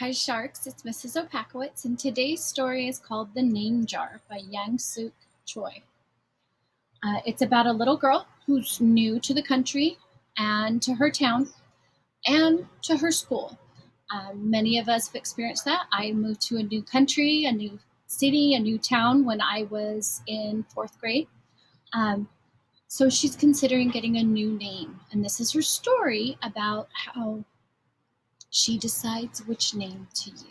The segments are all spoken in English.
Hi Sharks, it's Mrs. Opakowitz, and today's story is called The Name Jar by Yang Suk Choi. It's about a little girl who's new to the country and to her town and to her school. Many of us have experienced that. I moved to a new country, a new city, a new town when I was in fourth grade. Um, so she's considering getting a new name, and this is her story about how she decides which name to use.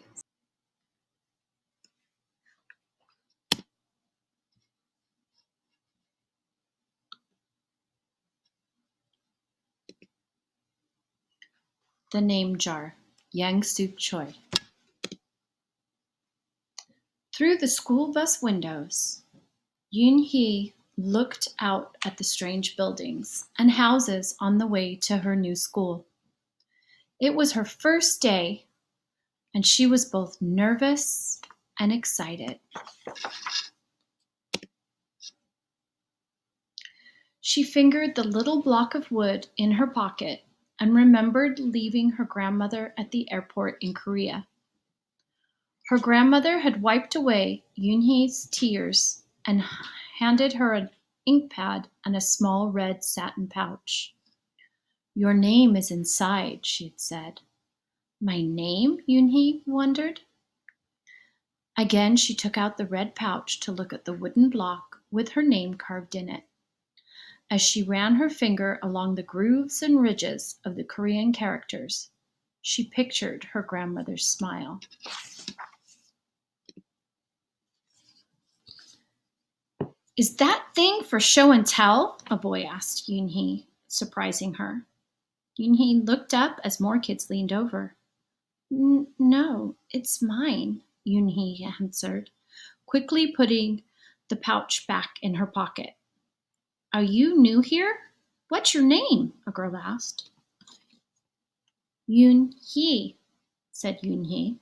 The Name Jar, Yang Suk Choi. Through the school bus windows, Yoon-hee looked out at the strange buildings and houses on the way to her new school. It was her first day, and she was both nervous and excited. She fingered the little block of wood in her pocket and remembered leaving her grandmother at the airport in Korea. Her grandmother had wiped away Yoon-hee's tears and handed her an ink pad and a small red satin pouch. "Your name is inside," she had said. "My name?" Yoon-hee wondered. Again she took out the red pouch to look at the wooden block with her name carved in it. As she ran her finger along the grooves and ridges of the Korean characters, she pictured her grandmother's smile. "Is that thing for show and tell?" a boy asked Yoon-hee, surprising her. Yoon-hee looked up as more kids leaned over. "No, it's mine," Yoon-hee answered, quickly putting the pouch back in her pocket. "Are you new here? What's your name?" a girl asked. "Yoon-hee," said Yoon-hee.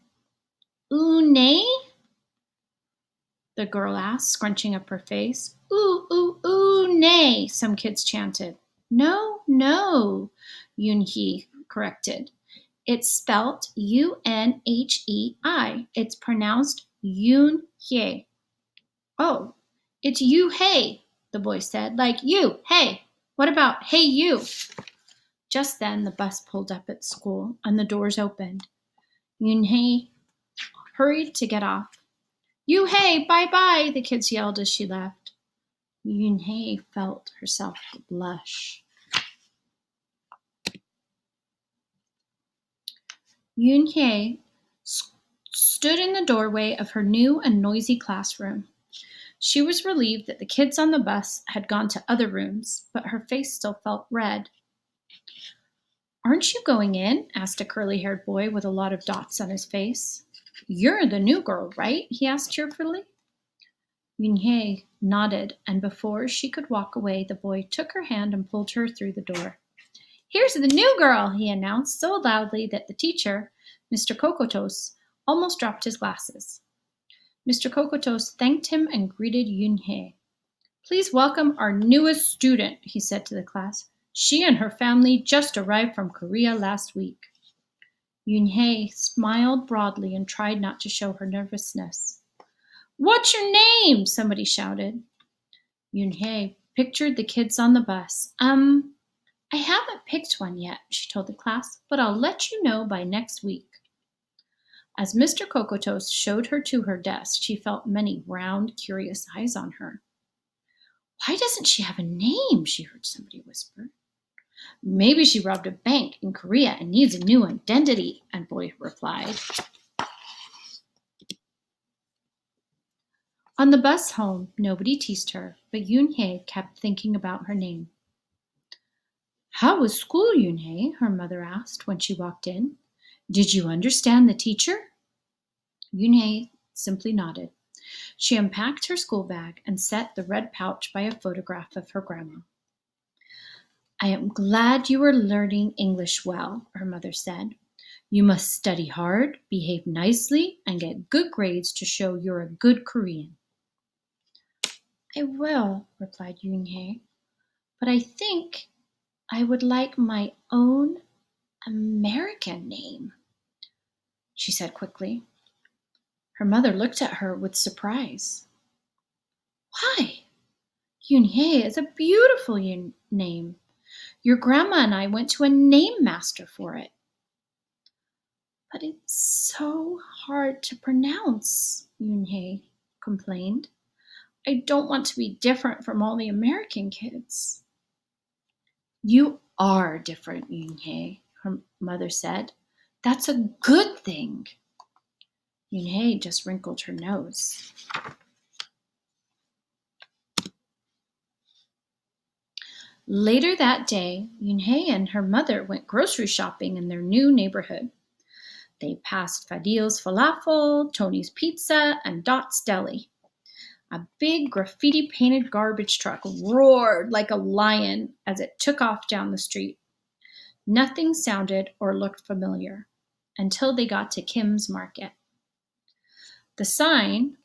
"Oonay?" the girl asked, scrunching up her face. Oonay, some kids chanted. No, Yoon-hee corrected. It's spelt Unhei. It's pronounced Yoon-hye. "Oh, it's you-hey," the boy said. "Like you, hey. What about hey you?" Just then the bus pulled up at school and the doors opened. Yoon-hee hurried to get off. "You-hey, bye-bye," the kids yelled as she left. Yoon-hee felt herself blush. Yoon-hye stood in the doorway of her new and noisy classroom. She was relieved that the kids on the bus had gone to other rooms, but her face still felt red. "Aren't you going in?" asked a curly-haired boy with a lot of dots on his face. "You're the new girl, right?" he asked cheerfully. Yoon-hye nodded, and before she could walk away, the boy took her hand and pulled her through the door. "Here's the new girl," he announced so loudly that the teacher, Mr. Kokotos, almost dropped his glasses. Mr. Kokotos thanked him and greeted Yoon-hye. "Please welcome our newest student," he said to the class. "She and her family just arrived from Korea last week." Yoon-hye smiled broadly and tried not to show her nervousness. "What's your name?" somebody shouted. Yoon-hye pictured the kids on the bus. I haven't picked one yet," she told the class, "but I'll let you know by next week." As Mr. Kokotos showed her to her desk, she felt many round, curious eyes on her. "Why doesn't she have a name?" she heard somebody whisper. "Maybe she robbed a bank in Korea and needs a new identity," a boy replied. On the bus home, nobody teased her, but Yoon-hye kept thinking about her name. "How was school, Yoon-hye?" her mother asked when she walked in. "Did you understand the teacher?" Yoon-hye simply nodded. She unpacked her school bag and set the red pouch by a photograph of her grandma. "I am glad you are learning English well," her mother said. "You must study hard, behave nicely, and get good grades to show you're a good Korean." "I will," replied Yoon-hye, "but I think I would like my own American name." she said quickly. Her mother looked at her with surprise. Why? Yunhei is a beautiful name. Your grandma and I went to a name master for it. But it's so hard to pronounce, Yunhei complained. I don't want to be different from all the American kids. You are different, Yunhei, her mother said. That's a good thing. Yunhei just wrinkled her nose. Later that day, Yunhei and her mother went grocery shopping in their new neighborhood. They passed Fadil's Falafel, Tony's Pizza, and Dot's Deli. A big graffiti-painted garbage truck roared like a lion as it took off down the street. Nothing sounded or looked familiar until they got to Kim's Market. The sign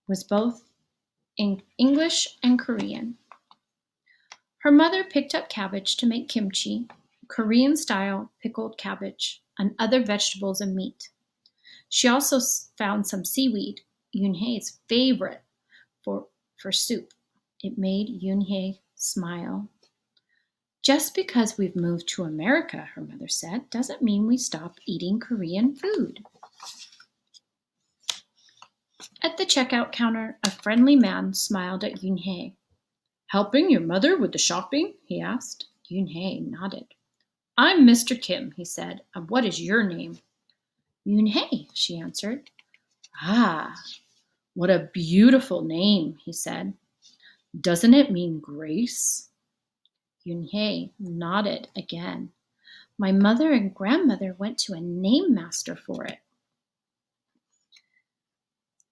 was both in English and Korean. Her mother picked up cabbage to make kimchi, Korean-style pickled cabbage, and other vegetables and meat. She also found some seaweed, Yunhei's favorite, for soup. It made Yunhei smile. Just because we've moved to America, her mother said, doesn't mean we stop eating Korean food. At the checkout counter, a friendly man smiled at Yunhei. Helping your mother with the shopping? He asked. Yunhei nodded. I'm Mr. Kim, he said. And what is your name? Yunhei, she answered. Ah, what a beautiful name, he said. Doesn't it mean grace? Yunhei nodded again. My mother and grandmother went to a name master for it.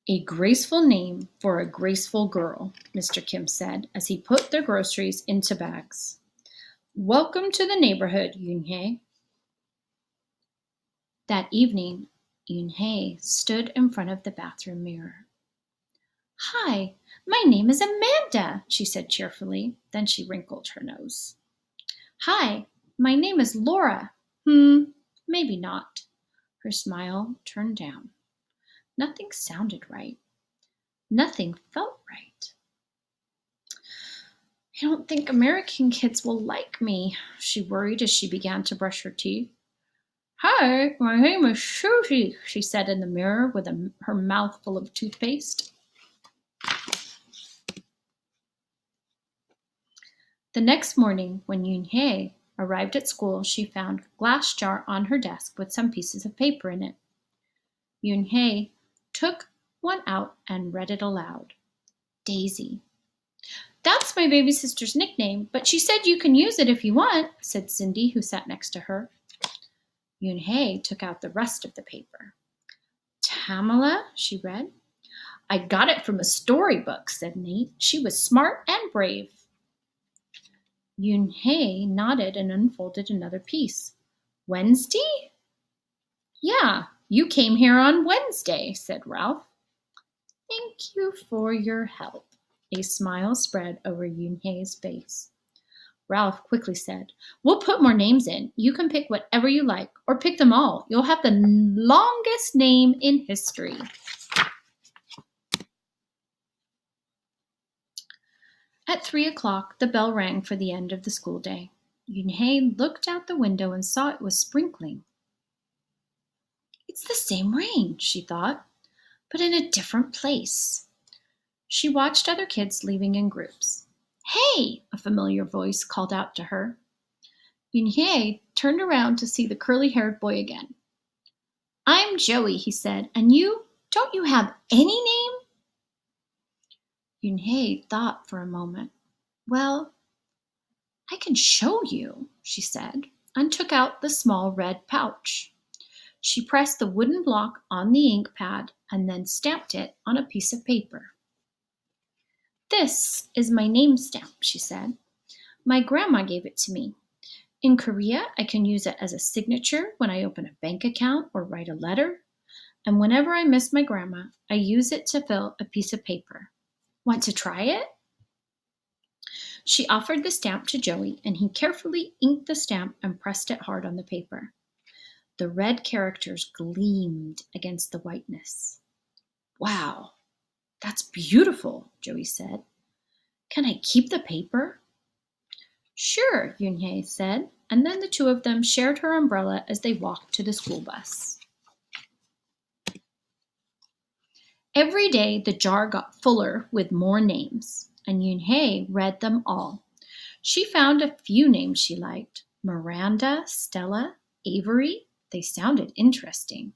A graceful name for a graceful girl, Mr. Kim said as he put their groceries into bags. Welcome to the neighborhood, Yunhei. That evening, Yunhei stood in front of the bathroom mirror. Hi, my name is Amanda, she said cheerfully. Then she wrinkled her nose. Hi, my name is Laura. Maybe not. Her smile turned down. Nothing sounded right. Nothing felt right. I don't think American kids will like me, she worried as she began to brush her teeth. Hi, my name is Susie, she said in the mirror with her mouth full of toothpaste. The next morning, when Yunhei arrived at school, she found a glass jar on her desk with some pieces of paper in it. Yunhei took one out and read it aloud. Daisy. That's my baby sister's nickname, but she said you can use it if you want, said Cindy, who sat next to her. Yunhei took out the rest of the paper. Tamala, she read. I got it from a storybook, said Nate. She was smart and brave. Yunhei nodded and unfolded another piece. Wednesday? Yeah, you came here on Wednesday, said Ralph. Thank you for your help. A smile spread over Yunhei's face. Ralph quickly said, We'll put more names in. You can pick whatever you like, or pick them all. You'll have the longest name in history. At 3:00, the bell rang for the end of the school day. Yunhei looked out the window and saw it was sprinkling. It's the same rain, she thought, but in a different place. She watched other kids leaving in groups. Hey, a familiar voice called out to her. Yunhei turned around to see the curly-haired boy again. I'm Joey, he said, and you? Don't you have any name? Yunhei thought for a moment. Well, I can show you, she said, and took out the small red pouch. She pressed the wooden block on the ink pad and then stamped it on a piece of paper. This is my name stamp, she said. My grandma gave it to me. In Korea, I can use it as a signature when I open a bank account or write a letter. And whenever I miss my grandma, I use it to fill a piece of paper. Want to try it? She offered the stamp to Joey, and he carefully inked the stamp and pressed it hard on the paper. The red characters gleamed against the whiteness. Wow, that's beautiful, Joey said. Can I keep the paper? Sure, Yunhei said, and then the two of them shared her umbrella as they walked to the school bus. Every day the jar got fuller with more names, and Yunhei read them all. She found a few names she liked. Miranda, Stella, Avery. They sounded interesting.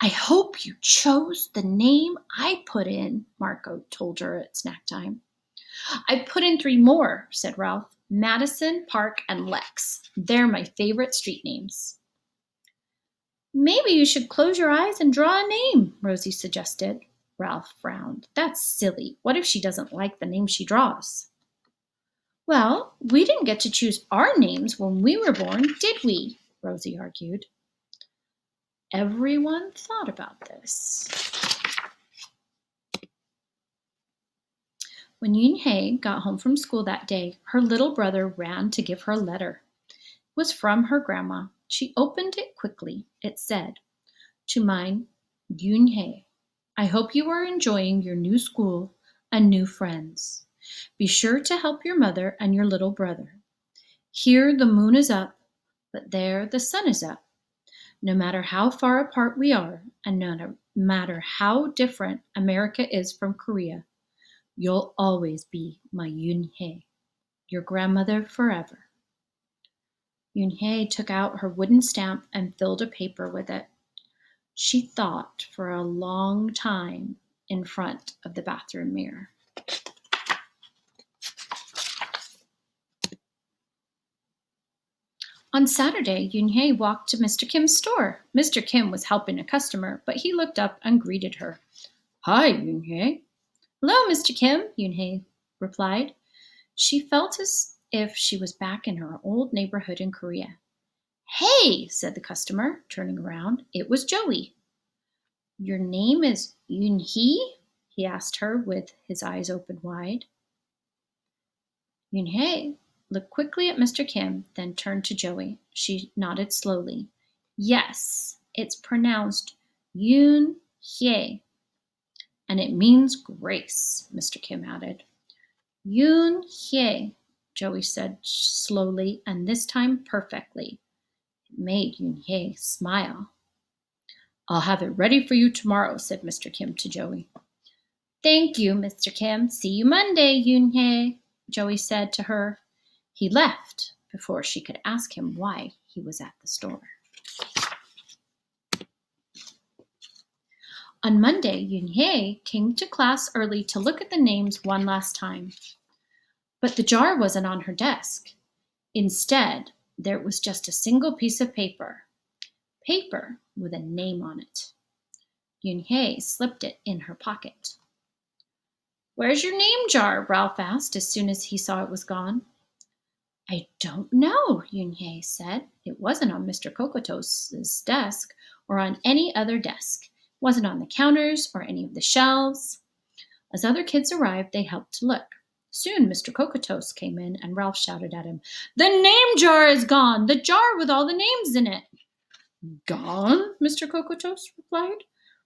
I hope you chose the name I put in, Marco told her at snack time. I put in 3 more, said Ralph. Madison, Park, and Lex. They're my favorite street names. Maybe you should close your eyes and draw a name, Rosie suggested. Ralph frowned. That's silly. What if she doesn't like the name she draws? Well, we didn't get to choose our names when we were born, did we? Rosie argued. Everyone thought about this. When Yunhei got home from school that day, her little brother ran to give her a letter. It was from her grandma. She opened it quickly. It said, "To mine, Yunhei, I hope you are enjoying your new school and new friends. Be sure to help your mother and your little brother. Here the moon is up, but there the sun is up. No matter how far apart we are, and no matter how different America is from Korea, you'll always be my Yunhei, your grandmother forever." Yunhei took out her wooden stamp and filled a paper with it. She thought for a long time in front of the bathroom mirror. On Saturday, Yunhei walked to Mr. Kim's store. Mr. Kim was helping a customer, but he looked up and greeted her. Hi, Yunhei. Hello, Mr. Kim, Yunhei replied. She felt as if she was back in her old neighborhood in Korea. Hey, said the customer, turning around. It was Joey. Your name is Yunhei? He asked her with his eyes open wide. Yunhei looked quickly at Mr. Kim, then turned to Joey. She nodded slowly. Yes, it's pronounced Yun-hye, and it means grace, Mr. Kim added. Yun-hye, Joey said slowly, and this time perfectly. It made Yun-hye smile. I'll have it ready for you tomorrow, said Mr. Kim to Joey. Thank you, Mr. Kim. See you Monday, Yun-hye, Joey said to her. He left before she could ask him why he was at the store. On Monday, Yun-hye came to class early to look at the names one last time. But the jar wasn't on her desk. Instead, there was just a single piece of paper. Paper with a name on it. Yun-hye slipped it in her pocket. Where's your name jar? Ralph asked as soon as he saw it was gone. I don't know, Yun-hye said. It wasn't on Mr. Kokotos's desk or on any other desk. It wasn't on the counters or any of the shelves. As other kids arrived, they helped to look. Soon Mr. Kokotos came in and Ralph shouted at him, The name jar is gone! The jar with all the names in it! Gone? Mr. Kokotos replied.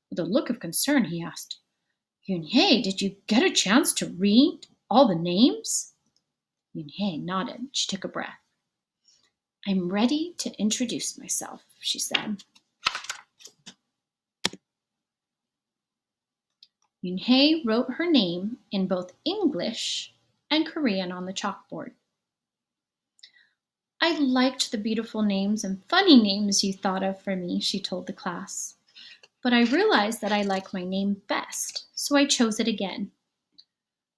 With a look of concern, he asked, Yun-hye, did you get a chance to read all the names? Yun-hye nodded. She took a breath. I'm ready to introduce myself, she said. Yun-hye wrote her name in both English and Korean on the chalkboard. I liked the beautiful names and funny names you thought of for me, she told the class. But I realized that I like my name best, so I chose it again.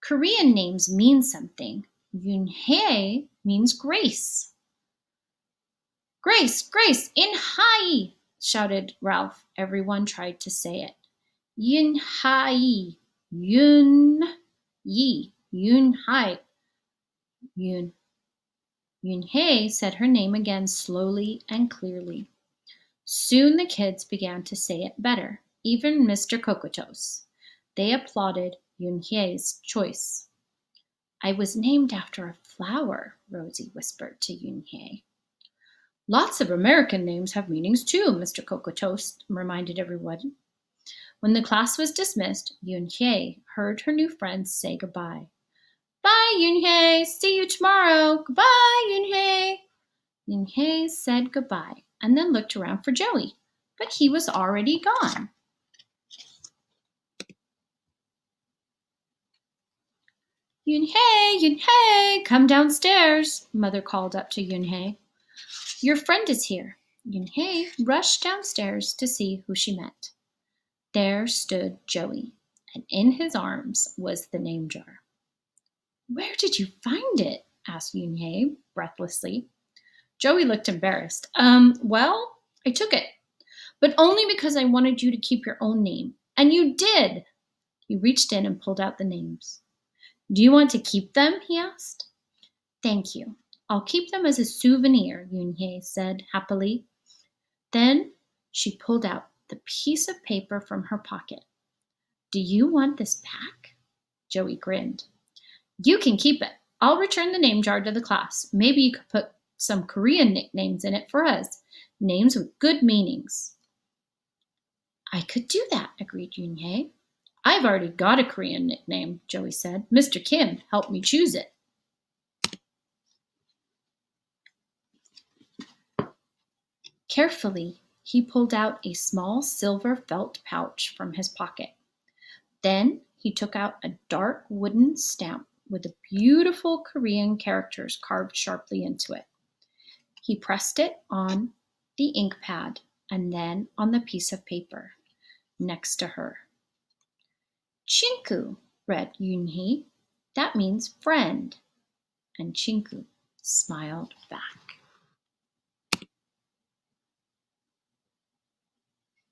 Korean names mean something. Yun-hye means grace. Grace, grace, in-hye, shouted Ralph. Everyone tried to say it. Yun-hye, Yun-yi, Yun-hye, Yun. Yun-hye said her name again slowly and clearly. Soon the kids began to say it better, even Mr. Kokotos. They applauded Yun-hye's choice. I was named after a flower, Rosie whispered to Yun-hye. Lots of American names have meanings too, Mr. Cocoa Toast reminded everyone. When the class was dismissed, Yun-hye heard her new friends say goodbye. Bye, Yun-hye. See you tomorrow. Goodbye, Yun-hye. Yun-hye said goodbye and then looked around for Joey, but he was already gone. Yun-hye, Yun-hye, come downstairs, Mother called up to Yun-hye. Your friend is here. Yun-hye rushed downstairs to see who she met. There stood Joey, and in his arms was the name jar. Where did you find it? Asked Yun-hye breathlessly. Joey looked embarrassed. Well, I took it, but only because I wanted you to keep your own name. And you did! He reached in and pulled out the names. Do you want to keep them? He asked. Thank you. I'll keep them as a souvenir, Yun-hye said happily. Then she pulled out the piece of paper from her pocket. Do you want this back? Joey grinned. You can keep it. I'll return the name jar to the class. Maybe you could put some Korean nicknames in it for us. Names with good meanings. I could do that, agreed Yun-hye. I've already got a Korean nickname, Joey said. Mr. Kim helped me choose it. Carefully, he pulled out a small silver felt pouch from his pocket. Then he took out a dark wooden stamp with the beautiful Korean characters carved sharply into it. He pressed it on the ink pad and then on the piece of paper next to her. Chinku, read Yun-hye. That means friend. And Chinku smiled back.